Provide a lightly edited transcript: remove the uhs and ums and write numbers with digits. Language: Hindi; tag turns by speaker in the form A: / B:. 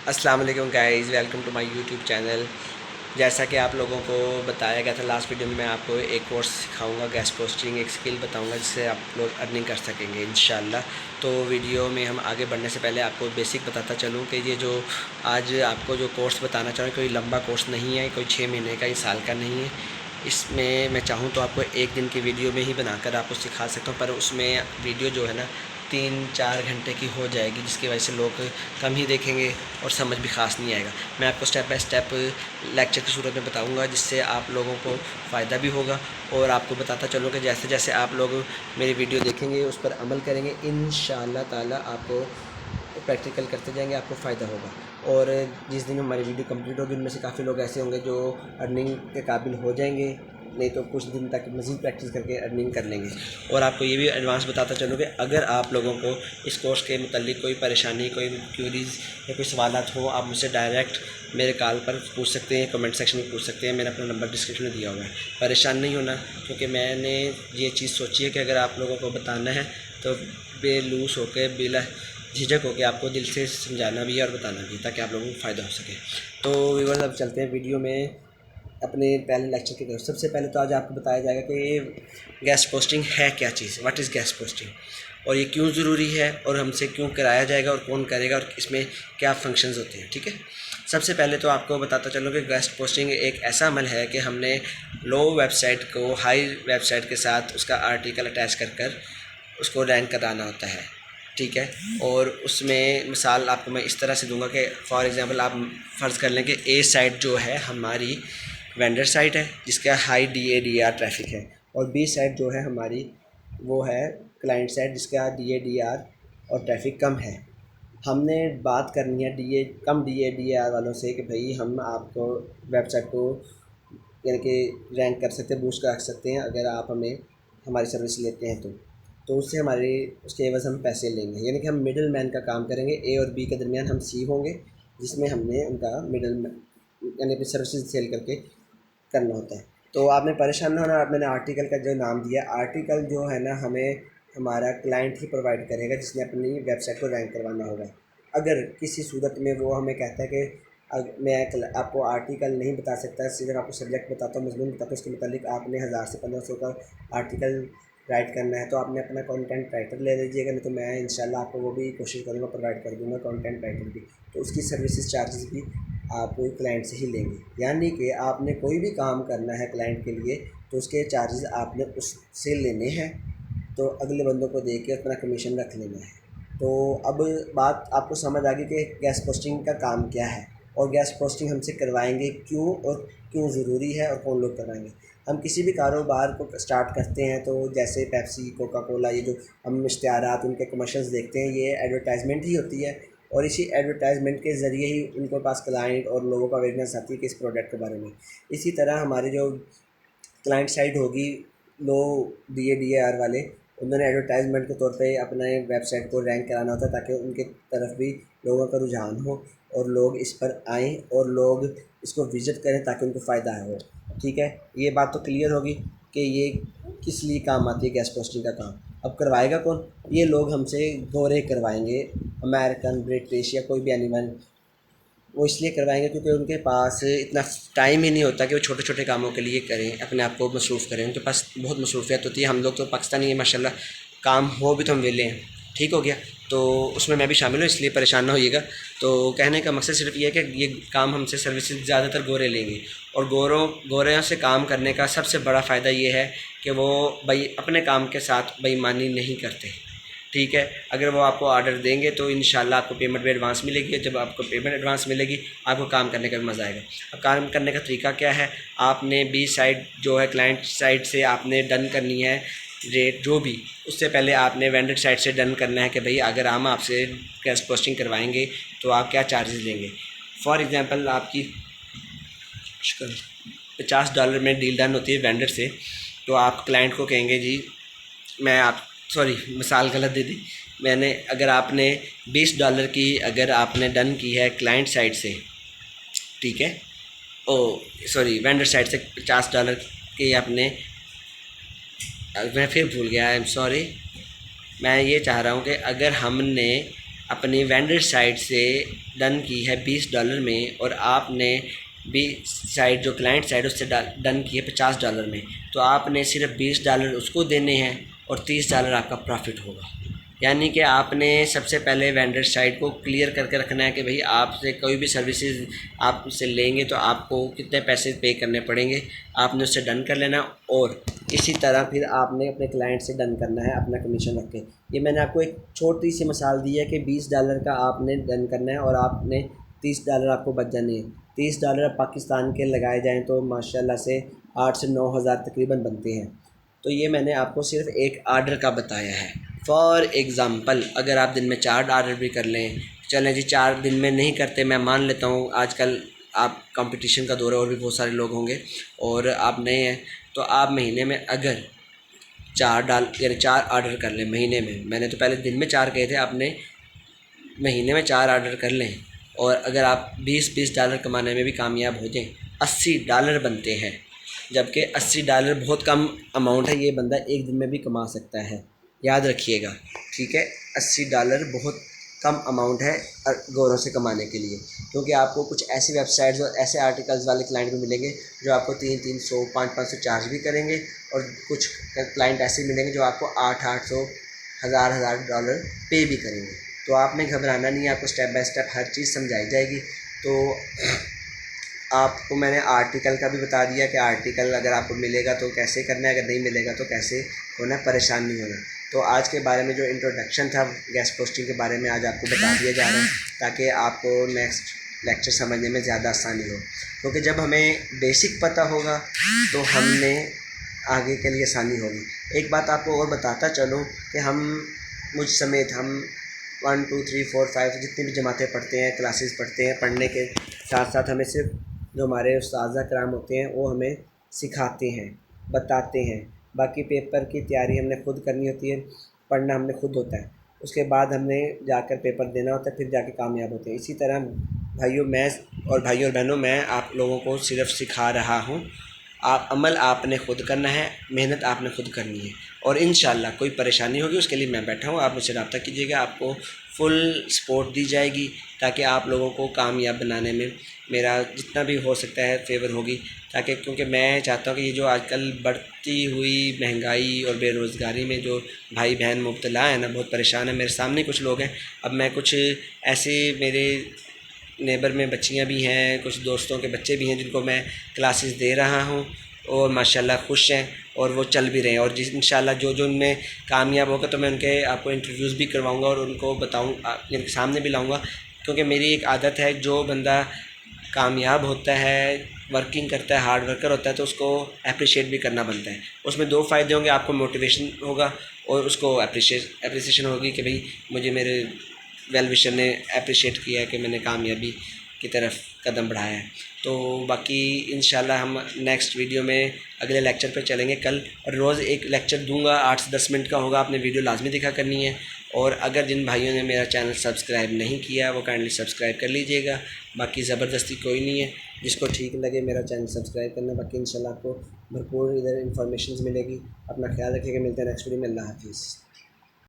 A: अस्सलाम वालेकुम guys, welcome to my YouTube channel. जैसा कि आप लोगों को बताया गया था लास्ट वीडियो में, मैं आपको एक कोर्स सिखाऊंगा, गैस पोस्टिंग, एक स्किल बताऊंगा जिससे आप लोग अर्निंग कर सकेंगे इंशाल्लाह। तो वीडियो में हम आगे बढ़ने से पहले आपको बेसिक बताता चलूँ कि ये जो आज आपको जो कोर्स बताना चाहूँ कोई लंबा कोर्स नहीं है, कोई 6 महीने का या साल का नहीं है। इसमें मैं चाहूँ तो आपको एक दिन की वीडियो में ही बनाकर आपको सिखा सकता हूँ, पर उसमें वीडियो जो है ना 3-4 घंटे की हो जाएगी, जिसकी वजह से लोग कम ही देखेंगे और समझ भी ख़ास नहीं आएगा। मैं आपको स्टेप बाय स्टेप लेक्चर की सूरत में बताऊंगा, जिससे आप लोगों को फ़ायदा भी होगा। और आपको बताता चलूँ कि जैसे जैसे आप लोग मेरी वीडियो देखेंगे, उस पर अमल करेंगे, इंशाअल्लाह ताला आपको प्रैक्टिकल करते जाएंगे, आपको फ़ायदा होगा। और जिस दिन हमारी वीडियो कंप्लीट होगी, उनमें से काफ़ी लोग ऐसे होंगे जो अर्निंग के काबिल हो जाएंगे, नहीं तो कुछ दिन तक मज़ीद प्रैक्टिस करके अर्निंग कर लेंगे। और आपको ये भी एडवांस बताता चलूँ कि अगर आप लोगों को इस कोर्स के मुतालिक कोई परेशानी, कोई क्यूरीज़ या कोई सवालात हो, आप मुझसे डायरेक्ट मेरे कॉल पर पूछ सकते हैं, कमेंट सेक्शन में पूछ सकते हैं। मैंने अपना नंबर डिस्क्रिप्शन में दिया हुआ है। परेशान नहीं होना, क्योंकि मैंने ये चीज़ सोची है कि अगर आप लोगों को बताना है तो बेलूस होकर, बिला झिझक होकर आपको दिल से समझाना भी है और बताना भी, ताकि आप लोगों को फ़ायदा हो सके। तो व्यूअर्स, अब चलते हैं वीडियो में अपने पहले लेक्चर की तरफ। सबसे पहले तो आज आपको बताया जाएगा कि गैस पोस्टिंग है क्या चीज़, व्हाट इज़ गैस पोस्टिंग, और ये क्यों ज़रूरी है, और हमसे क्यों कराया जाएगा, और कौन करेगा, और इसमें क्या फंक्शंस होते हैं। ठीक है, सबसे पहले तो आपको बताता चलूँ कि गैस पोस्टिंग एक ऐसा अमल है कि हमने लो वेबसाइट को हाई वेबसाइट के साथ उसका आर्टिकल अटैच कर कर उसको रैंक कराना होता है। ठीक है, और उसमें मिसाल आपको मैं इस तरह से दूंगा कि फॉर एग्ज़ाम्पल आप फ़र्ज़ कर लें कि ए साइट जो है हमारी वेंडर साइट है, जिसका हाई DADR ट्रैफिक है, और बी साइट जो है हमारी वो है क्लाइंट साइट, जिसका DADR और ट्रैफिक कम है। हमने बात करनी है कम DADR वालों से कि भाई हम आपको वेबसाइट को यानी कि रैंक कर सकते हैं, बूस्ट कर सकते हैं, अगर आप हमें हमारी सर्विस लेते हैं तो उससे हमारे उसके एवज़ हम पैसे लेंगे, यानी कि हम मिडल मैन का काम करेंगे। ए और बी के दरमियान हम सी होंगे, जिसमें हमने उनका मिडल यानी कि सर्विसेज सेल करके करना होता है। तो आपने परेशान ना होना, मैंने आर्टिकल का जो नाम दिया, आर्टिकल जो है ना हमें हमारा क्लाइंट ही प्रोवाइड करेगा, जिसने अपनी वेबसाइट को रैंक करवाना होगा। अगर किसी सूरत में वो हमें कहता है कि मैं आपको आर्टिकल नहीं बता सकता, सिर्फ आपको सब्जेक्ट बताता हूँ, मजमून बताता हूँ, उसके मुतालिक आपने 1000 से 1500 का आर्टिकल राइट करना है, तो आपने अपना कंटेंट राइटर ले लीजिएगा, नहीं तो मैं इंशाल्लाह आपको वो भी कोशिश करूँगा, प्रोवाइड कर दूँगा कंटेंट राइटर भी। तो उसकी सर्विसेज चार्जेस भी आप क्लाइंट से ही लेंगे, यानी कि आपने कोई भी काम करना है क्लाइंट के लिए तो उसके चार्जेस आपने उससे लेने हैं, तो अगले बंदों को दे के अपना कमीशन रख लेना है। तो अब बात आपको समझ आ गई कि गैस पोस्टिंग का काम क्या है, और गैस पोस्टिंग हमसे करवाएंगे क्यों, और क्यों ज़रूरी है, और कौन लोग करवाएंगे। हम किसी भी कारोबार को स्टार्ट करते हैं तो जैसे पेप्सी, कोका कोला, ये जो हम इश्तिहारात, उनके कमर्शियल्स देखते हैं, ये एडवर्टाइजमेंट ही होती है, और इसी एडवर्टाइजमेंट के ज़रिए ही उनके पास क्लाइंट और लोगों का अवेयरनेस आती है कि इस प्रोडक्ट के बारे में। इसी तरह हमारी जो क्लाइंट साइड होगी, लो DADR वाले, उन्होंने एडवर्टाइजमेंट के तौर पे अपने वेबसाइट को रैंक कराना होता है, ताकि उनके तरफ भी लोगों का रुझान हो और लोग इस पर आएँ और लोग इसको विज़िट करें, ताकि उनको फ़ायदा हो। ठीक है, ये बात तो क्लियर होगी कि ये किस लिए काम आती है गैस पोस्टिंग का काम। अब करवाएगा कौन? ये लोग हमसे गोरे करवाएंगे, अमेरिकन, ब्रिटिश या कोई भी एनिमल। वो इसलिए करवाएंगे क्योंकि उनके पास इतना टाइम ही नहीं होता कि वो छोटे छोटे कामों के लिए करें, अपने आप को मसरूफ़ करें। उनके पास बहुत मसरूफियत होती है। हम लोग तो पाकिस्तानी है माशाल्लाह, काम हो भी तो हम वेले हैं। ठीक हो गया, तो उसमें मैं भी शामिल हूँ, इसलिए परेशान ना होइएगा। तो कहने का मकसद सिर्फ ये है कि ये काम हमसे सर्विसेज ज़्यादातर गोरे लेंगे, और गोरों से काम करने का सबसे बड़ा फ़ायदा ये है कि वो भाई अपने काम के साथ बेईमानी नहीं करते। ठीक है, अगर वो आपको ऑर्डर देंगे तो इंशाल्लाह आपको पेमेंट भी एडवांस मिलेगी। जब आपको पेमेंट एडवांस मिलेगी, आपको काम करने का भी मज़ा आएगा। अब काम करने का तरीका क्या है, आपने बी साइड जो है क्लाइंट साइड से आपने डन करनी है रेट जो भी, उससे पहले आपने वेंडर साइड से डन करना है कि भाई अगर हम आपसे गैस पोस्टिंग करवाएंगे तो आप क्या चार्जेस लेंगे। फॉर एग्ज़ाम्पल आपकी $50 में डील डन होती है वेंडर से, तो आप क्लाइंट को कहेंगे जी, मैं आप सॉरी मिसाल गलत दे दी मैंने, अगर आपने $20 की अगर आपने डन की है क्लाइंट साइड से, ठीक है, ओ सॉरी वेंडर साइड से $50 की आपने, मैं फिर भूल गया, आई एम सॉरी। मैं ये चाह रहा हूँ कि अगर हमने अपनी वेंडर साइड से डन की है $20 में, और आपने भी साइड जो क्लाइंट साइड उससे डन की है $50 में, तो आपने सिर्फ $20 उसको देने हैं और $30 आपका प्रॉफिट होगा। यानी कि आपने सबसे पहले वेंडर साइड को क्लियर करके रखना है कि भाई आपसे कोई भी सर्विसेज आप उससे लेंगे तो आपको कितने पैसे पे करने पड़ेंगे, आपने उससे डन कर लेना। और इसी तरह फिर आपने अपने क्लाइंट से डन करना है अपना कमीशन रख के। ये मैंने आपको एक छोटी सी मिसाल दी है कि $20 का आपने डन करना है और आपने $30 आपको बच जाने हैं। $30 पाकिस्तान के लगाए जाएँ तो माशाल्लाह से 8 से 9 हज़ार तकरीबन बनते हैं। तो ये मैंने आपको सिर्फ एक आर्डर का बताया है। फॉर एग्ज़ाम्पल अगर आप दिन में 4 आर्डर भी कर लें, चलें जी 4 दिन में नहीं करते, मैं मान लेता हूँ आजकल आप कंपटीशन का दौर है और भी बहुत सारे लोग होंगे और आप नए हैं, तो आप महीने में अगर 4 आर्डर कर लें महीने में, मैंने तो पहले दिन में 4 कहे थे, आपने महीने में 4 आर्डर कर लें और अगर आप $20 कमाने में भी कामयाब हो जाएं, $80 बनते हैं। जबकि $80 बहुत कम अमाउंट है, ये बंदा एक दिन में भी कमा सकता है, याद रखिएगा, ठीक है। $80 बहुत कम अमाउंट है गौरों से कमाने के लिए, क्योंकि आपको कुछ ऐसी वेबसाइट्स और ऐसे आर्टिकल्स वाले क्लाइंट भी मिलेंगे जो आपको 300-300, 500-500 चार्ज भी करेंगे, और कुछ क्लाइंट ऐसे मिलेंगे जो आपको 800-800, $1000 पे भी करेंगे। तो आपने घबराना नहीं है, आपको स्टेप बाय स्टेप हर चीज़ समझाई जाएगी। तो आपको मैंने आर्टिकल का भी बता दिया कि आर्टिकल अगर आपको मिलेगा तो कैसे करना है, अगर नहीं मिलेगा तो कैसे होना, परेशान नहीं होना। तो आज के बारे में जो इंट्रोडक्शन था गेस्ट पोस्टिंग के बारे में आज आपको बता दिया जा रहा है, ताकि आपको नेक्स्ट लेक्चर समझने में ज़्यादा आसानी हो। क्योंकि जब हमें बेसिक पता होगा तो हमने आगे के लिए आसानी होगी। एक बात आपको और बताता चलूँ कि हम मुझ समेत हम 1 2 3 4 5 जितनी भी जमातें पढ़ते हैं, क्लासेस पढ़ते हैं, पढ़ने के साथ साथ हमें सिर्फ जो हमारे उस्ताज़ कराम होते हैं वो हमें सिखाते हैं, बताते हैं। बाकी पेपर की तैयारी हमने खुद करनी होती है, पढ़ना हमने खुद होता है, उसके बाद हमने जाकर पेपर देना होता है, फिर जाके कामयाब होते हैं। इसी तरह भाइयों और बहनों, मैं आप लोगों को सिर्फ सिखा रहा हूँ, आप अमल आपने खुद करना है, मेहनत आपने खुद करनी है, और इंशाल्लाह कोई परेशानी होगी उसके लिए मैं बैठा हूँ, आप मुझसे रब्ता कीजिएगा, आपको फुल सपोर्ट दी जाएगी ताकि आप लोगों को कामयाब बनाने में मेरा जितना भी हो सकता है फेवर होगी। ताकि क्योंकि मैं चाहता हूँ कि ये जो आजकल बढ़ती हुई महंगाई और बेरोज़गारी में जो भाई बहन मुब्तला है ना, बहुत परेशान है। मेरे सामने कुछ लोग हैं, अब मैं कुछ ऐसे मेरे नेबर में बच्चियां भी हैं, कुछ दोस्तों के बच्चे भी हैं जिनको मैं क्लासेस दे रहा हूं और माशाल्लाह खुश हैं और वो चल भी रहे हैं। और इंशाल्लाह जो जो उनमें कामयाब होगा तो मैं उनके आपको इंटरव्यूज़ भी करवाऊंगा और उनको इनके सामने भी लाऊंगा। क्योंकि मेरी एक आदत है, जो बंदा कामयाब होता है, वर्किंग करता है, हार्ड वर्कर होता है, तो उसको अप्रिशिएट भी करना बनता है। उसमें 2 फ़ायदे होंगे, आपको मोटिवेशन होगा और उसको अप्रिसिएशन होगी कि भाई मुझे मेरे वेल विशर ने अप्रिशिएट किया है कि मैंने कामयाबी की तरफ कदम बढ़ाया है। तो बाकी इंशाल्लाह हम नेक्स्ट वीडियो में अगले लेक्चर पे चलेंगे कल, और रोज़ एक लेक्चर दूंगा, 8 से 10 मिनट का होगा, आपने वीडियो लाजमी दिखा करनी है। और अगर जिन भाइयों ने मेरा चैनल सब्सक्राइब नहीं किया वो काइंडली सब्सक्राइब कर लीजिएगा। बाकी ज़बरदस्ती कोई नहीं है, जिसको ठीक लगे मेरा चैनल सब्सक्राइब करना। बाकी इंशाल्लाह आपको भरपूर इधर इन्फॉर्मेशन मिलेगी। अपना ख्याल रखिएगा, मिलते हैं नेक्स्ट वीडियो में। अल्लाह हाफिज़।